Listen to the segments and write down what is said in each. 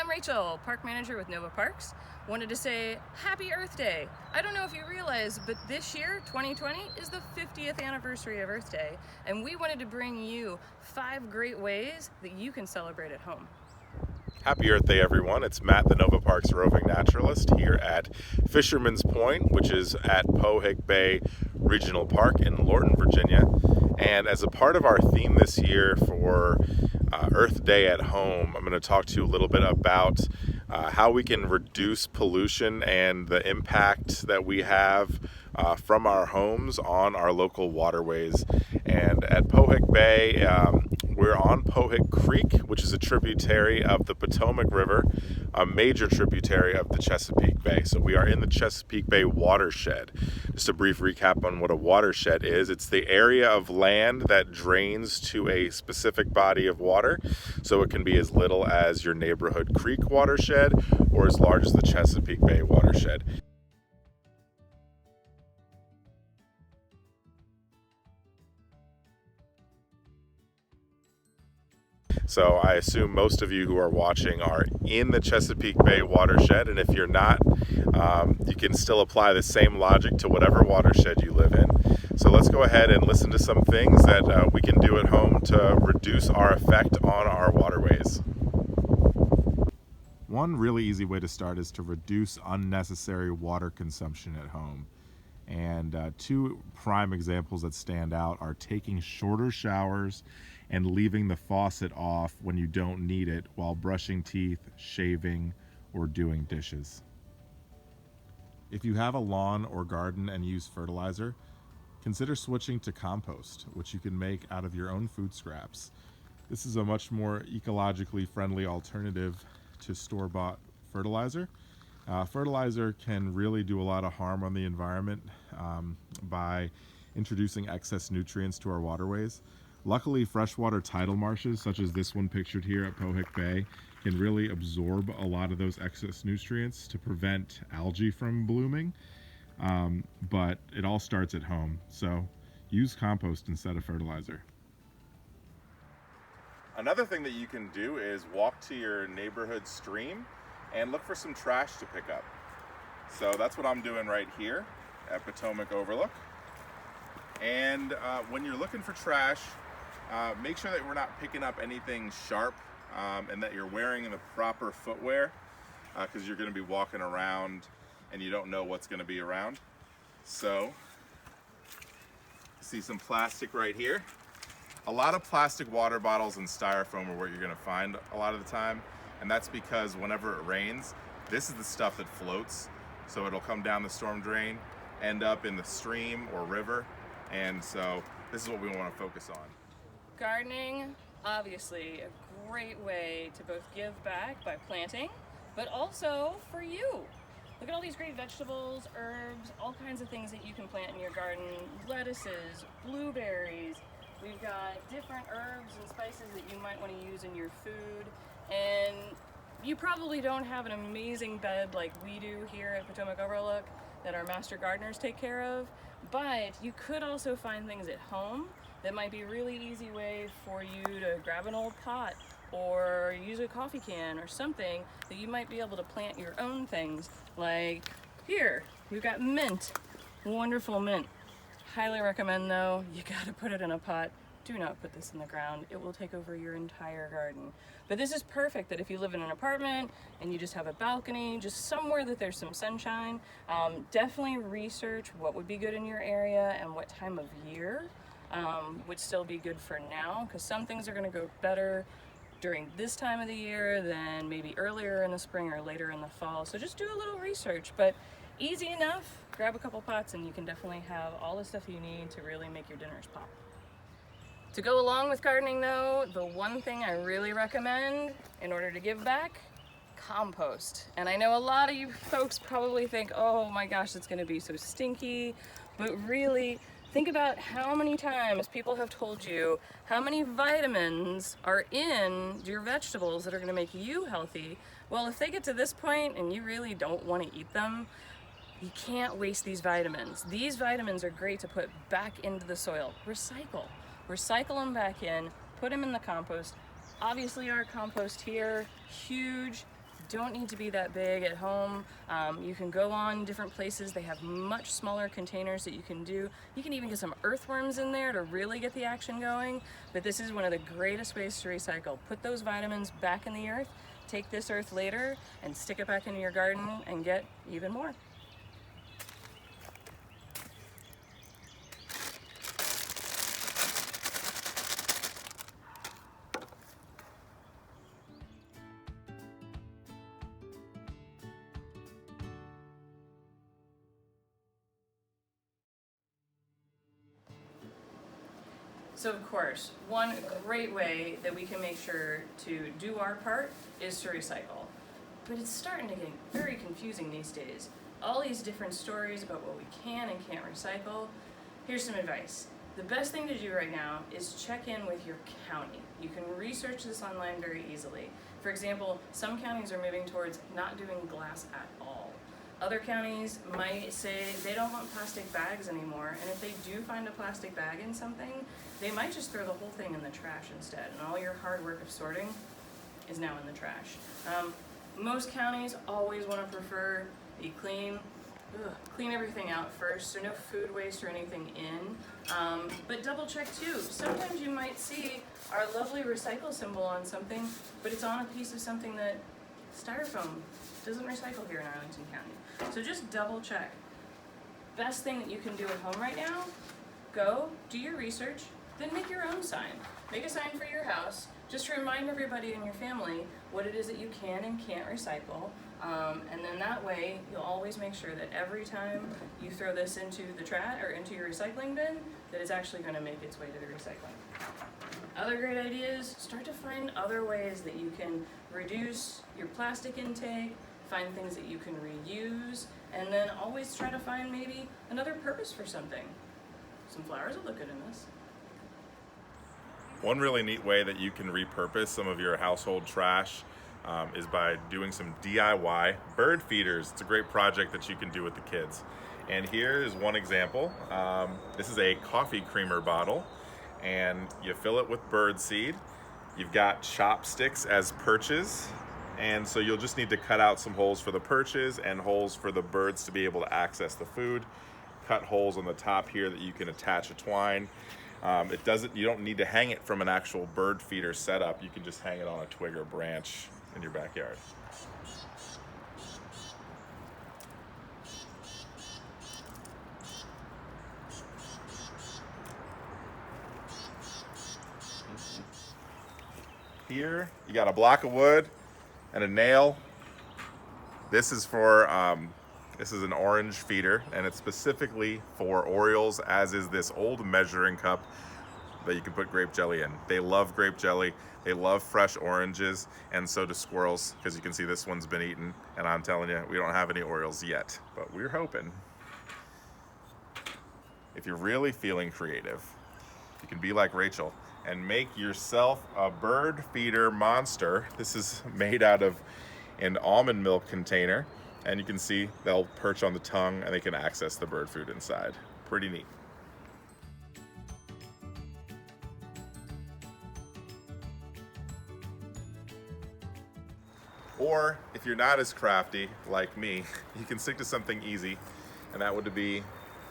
I'm Rachel, Park Manager with Nova Parks. Wanted to say Happy Earth Day. I don't know if you realize, but this year, 2020, is the 50th anniversary of Earth Day, and we wanted to bring you 5 great ways that you can celebrate at home. Happy Earth Day, everyone. It's Matt, the Nova Parks roving naturalist, here at Fisherman's Point, which is at Pohick Bay Regional Park in Lorton, Virginia. And as a part of our theme this year for Earth Day at Home, I'm going to talk to you a little bit about how we can reduce pollution and the impact that we have from our homes on our local waterways. And at Pohick Bay, we're on Pohick Creek, which is a tributary of the Potomac River, a major tributary of the Chesapeake Bay. So we are in the Chesapeake Bay watershed. Just a brief recap on what a watershed is. It's the area of land that drains to a specific body of water. So it can be as little as your neighborhood creek watershed or as large as the Chesapeake Bay watershed. So I assume most of you who are watching are in the Chesapeake Bay watershed, and if you're not, you can still apply the same logic to whatever watershed you live in. So let's go ahead and listen to some things that we can do at home to reduce our effect on our waterways. One really easy way to start is to reduce unnecessary water consumption at home. And 2 prime examples that stand out are taking shorter showers and leaving the faucet off when you don't need it while brushing teeth, shaving, or doing dishes. If you have a lawn or garden and use fertilizer, consider switching to compost, which you can make out of your own food scraps. This is a much more ecologically friendly alternative to store-bought fertilizer. Fertilizer can really do a lot of harm on the environment by introducing excess nutrients to our waterways. Luckily, freshwater tidal marshes, such as this one pictured here at Pohick Bay, can really absorb a lot of those excess nutrients to prevent algae from blooming. But it all starts at home, so use compost instead of fertilizer. Another thing that you can do is walk to your neighborhood stream and look for some trash to pick up. So that's what I'm doing right here at Potomac Overlook. And when you're looking for trash, make sure that we're not picking up anything sharp and that you're wearing the proper footwear because you're going to be walking around and you don't know what's going to be around. So, see some plastic right here. A lot of plastic water bottles and styrofoam are what you're going to find a lot of the time. And that's because whenever it rains, this is the stuff that floats. So it'll come down the storm drain, end up in the stream or river. And so this is what we want to focus on. Gardening, obviously a great way to both give back by planting, but also for you. Look at all these great vegetables, herbs, all kinds of things that you can plant in your garden. Lettuces, blueberries. We've got different herbs and spices that you might want to use in your food. And you probably don't have an amazing bed like we do here at Potomac Overlook that our master gardeners take care of, but you could also find things at home that might be a really easy way for you to grab an old pot or use a coffee can or something that you might be able to plant your own things. Like here, we've got mint, wonderful mint. Highly recommend though, you gotta put it in a pot. Do not put this in the ground. It will take over your entire garden. But this is perfect that if you live in an apartment and you just have a balcony, just somewhere that there's some sunshine, definitely research what would be good in your area and what time of year would still be good for now, because some things are gonna go better during this time of the year than maybe earlier in the spring or later in the fall. So just do a little research, but easy enough. Grab a couple pots and you can definitely have all the stuff you need to really make your dinners pop. To go along with gardening though, the one thing I really recommend in order to give back, compost. And I know a lot of you folks probably think, oh my gosh, it's gonna be so stinky, but really think about how many times people have told you how many vitamins are in your vegetables that are gonna make you healthy. Well, if they get to this point and you really don't wanna eat them, you can't waste these vitamins. These vitamins are great to put back into the soil. Recycle them back in, put them in the compost. Obviously our compost here, huge, don't need to be that big at home. You can go on different places. They have much smaller containers that you can do. You can even get some earthworms in there to really get the action going. But this is one of the greatest ways to recycle. Put those vitamins back in the earth, take this earth later, and stick it back into your garden and get even more. So of course, one great way that we can make sure to do our part is to recycle. But it's starting to get very confusing these days. All these different stories about what we can and can't recycle. Here's some advice. The best thing to do right now is check in with your county. You can research this online very easily. For example, some counties are moving towards not doing glass at all. Other counties might say they don't want plastic bags anymore, and if they do find a plastic bag in something, they might just throw the whole thing in the trash instead, and all your hard work of sorting is now in the trash. Most counties always want to prefer be clean. Clean everything out first, so no food waste or anything in. But double check too. Sometimes you might see our lovely recycle symbol on something, but it's on a piece of something that styrofoam doesn't recycle here in Arlington County. So just double check. Best thing that you can do at home right now, go do your research, then make your own sign. Make a sign for your house. Just to remind everybody in your family what it is that you can and can't recycle. And then that way, you'll always make sure that every time you throw this into the trash or into your recycling bin, that it's actually going to make its way to the recycling. Other great ideas, start to find other ways that you can reduce your plastic intake, find things that you can reuse, and then always try to find maybe another purpose for something. Some flowers will look good in this. One really neat way that you can repurpose some of your household trash is by doing some DIY bird feeders. It's a great project that you can do with the kids. And here is one example. This is a coffee creamer bottle, and you fill it with bird seed. You've got chopsticks as perches, and so you'll just need to cut out some holes for the perches and holes for the birds to be able to access the food. Cut holes on the top here that you can attach a twine. You don't need to hang it from an actual bird feeder setup. You can just hang it on a twig or branch in your backyard. Here, you got a block of wood and a nail. This is an orange feeder, and it's specifically for Orioles, as is this old measuring cup that you can put grape jelly in. They love grape jelly. They love fresh oranges, and so do squirrels, because you can see this one's been eaten, and I'm telling you, we don't have any Orioles yet, but we're hoping. If you're really feeling creative, you can be like Rachel and make yourself a bird feeder monster. This is made out of an almond milk container, and you can see they'll perch on the tongue and they can access the bird food inside. Pretty neat. Or if you're not as crafty like me, you can stick to something easy, and that would be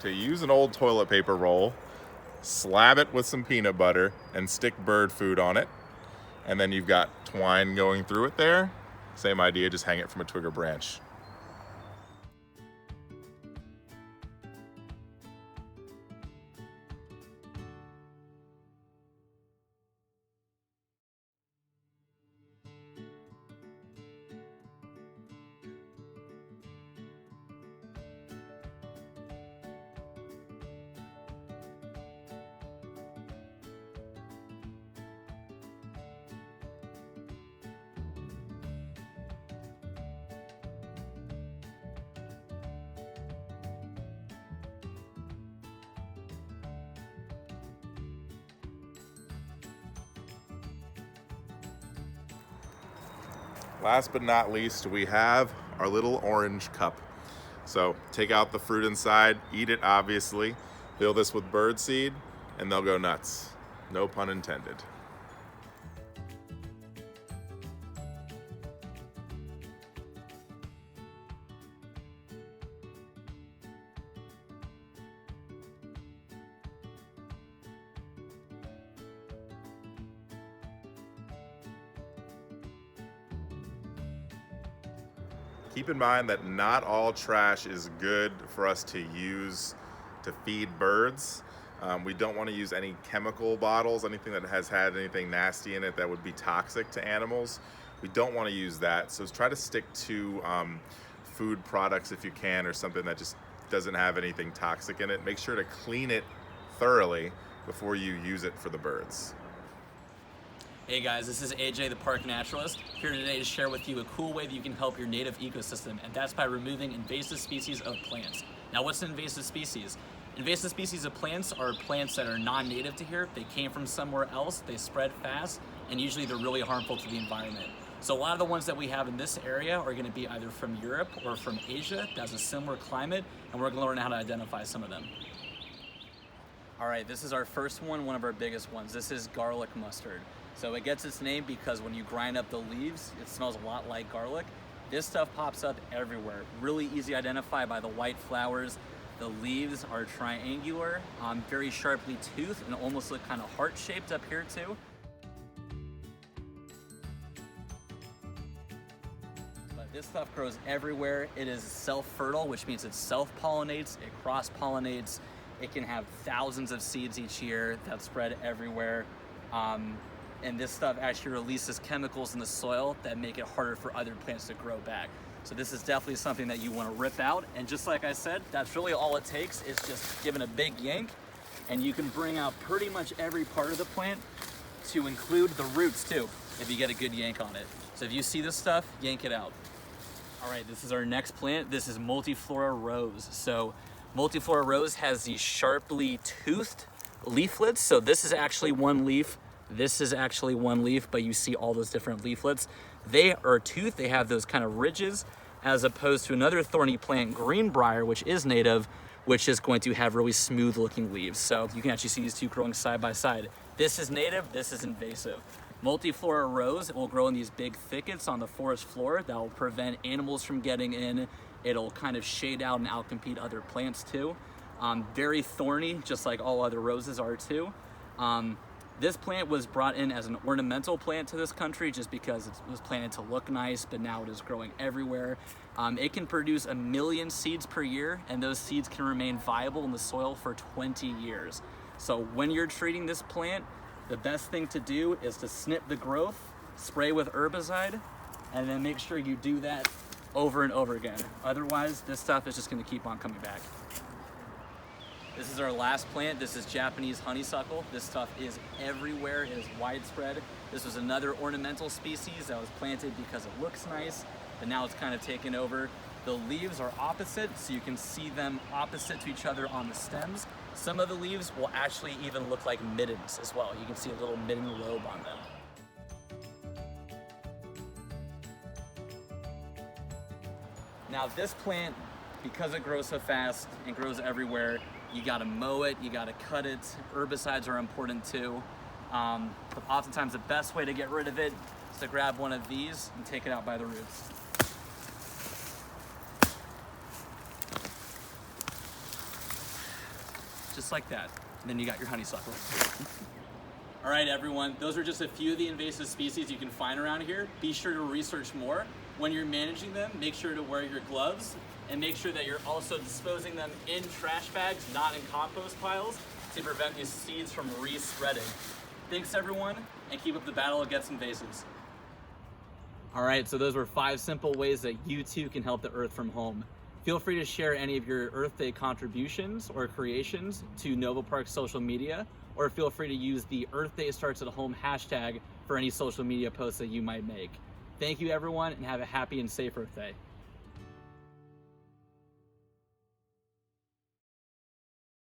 to use an old toilet paper roll, slab it with some peanut butter, and stick bird food on it. And then you've got twine going through it there. Same idea, just hang it from a twig or branch. Last but not least, we have our little orange cup. So take out the fruit inside, eat it obviously, fill this with bird seed, and they'll go nuts. No pun intended. Keep in mind that not all trash is good for us to use to feed birds. We don't want to use any chemical bottles, anything that has had anything nasty in it that would be toxic to animals. We don't want to use that. So try to stick to food products if you can, or something that just doesn't have anything toxic in it. Make sure to clean it thoroughly before you use it for the birds. Hey guys, this is AJ, the park naturalist, here today to share with you a cool way that you can help your native ecosystem, and that's by removing invasive species of plants. Now, what's an invasive species? Invasive species of plants are plants that are non-native to here. They came from somewhere else, they spread fast, and usually they're really harmful to the environment. So a lot of the ones that we have in this area are going to be either from Europe or from Asia that has a similar climate, and we're going to learn how to identify some of them. All right, this is our first one of our biggest ones. This is garlic mustard. So it gets its name because when you grind up the leaves, it smells a lot like garlic. This stuff pops up everywhere. Really easy to identify by the white flowers. The leaves are triangular, very sharply toothed, and almost look kind of heart-shaped up here too. But this stuff grows everywhere. It is self-fertile, which means it self-pollinates, it cross-pollinates. It can have thousands of seeds each year that spread everywhere. And this stuff actually releases chemicals in the soil that make it harder for other plants to grow back. So this is definitely something that you want to rip out. And just like I said, that's really all it takes, is just giving a big yank, and you can bring out pretty much every part of the plant, to include the roots too, if you get a good yank on it. So if you see this stuff, yank it out. All right, this is our next plant. This is multiflora rose. So multiflora rose has these sharply toothed leaflets. So this is actually one leaf. This is actually one leaf, but you see all those different leaflets. They are toothed, they have those kind of ridges, as opposed to another thorny plant, greenbrier, which is native, which is going to have really smooth looking leaves. So you can actually see these two growing side by side. This is native, this is invasive. Multiflora rose will grow in these big thickets on the forest floor that will prevent animals from getting in. It'll kind of shade out and outcompete other plants too. Very thorny, just like all other roses are too. This plant was brought in as an ornamental plant to this country just because it was planted to look nice, but now it is growing everywhere. It can produce 1 million seeds per year, and those seeds can remain viable in the soil for 20 years. So when you're treating this plant, the best thing to do is to snip the growth, spray with herbicide, and then make sure you do that over and over again. Otherwise, this stuff is just gonna keep on coming back. This is our last plant. This is Japanese honeysuckle. This stuff is everywhere. It is widespread. This was another ornamental species that was planted because it looks nice, but now it's kind of taken over. The leaves are opposite, so you can see them opposite to each other on the stems. Some of the leaves will actually even look like middens as well. You can see a little midden lobe on them. Now this plant, because it grows so fast and grows everywhere, you gotta mow it, you gotta cut it. Herbicides are important too. But oftentimes the best way to get rid of it is to grab one of these and take it out by the roots. Just like that. And then you got your honeysuckle. All right, everyone, those are just a few of the invasive species you can find around here. Be sure to research more. When you're managing them, make sure to wear your gloves, and make sure that you're also disposing them in trash bags, not in compost piles, to prevent these seeds from re-spreading. Thanks everyone, and keep up the battle against invasives. All right, so those were 5 simple ways that you too can help the earth from home. Feel free to share any of your Earth Day contributions or creations to Nova Park's social media, or feel free to use the Earth Day Starts at Home hashtag for any social media posts that you might make. Thank you everyone, and have a happy and safe Earth Day.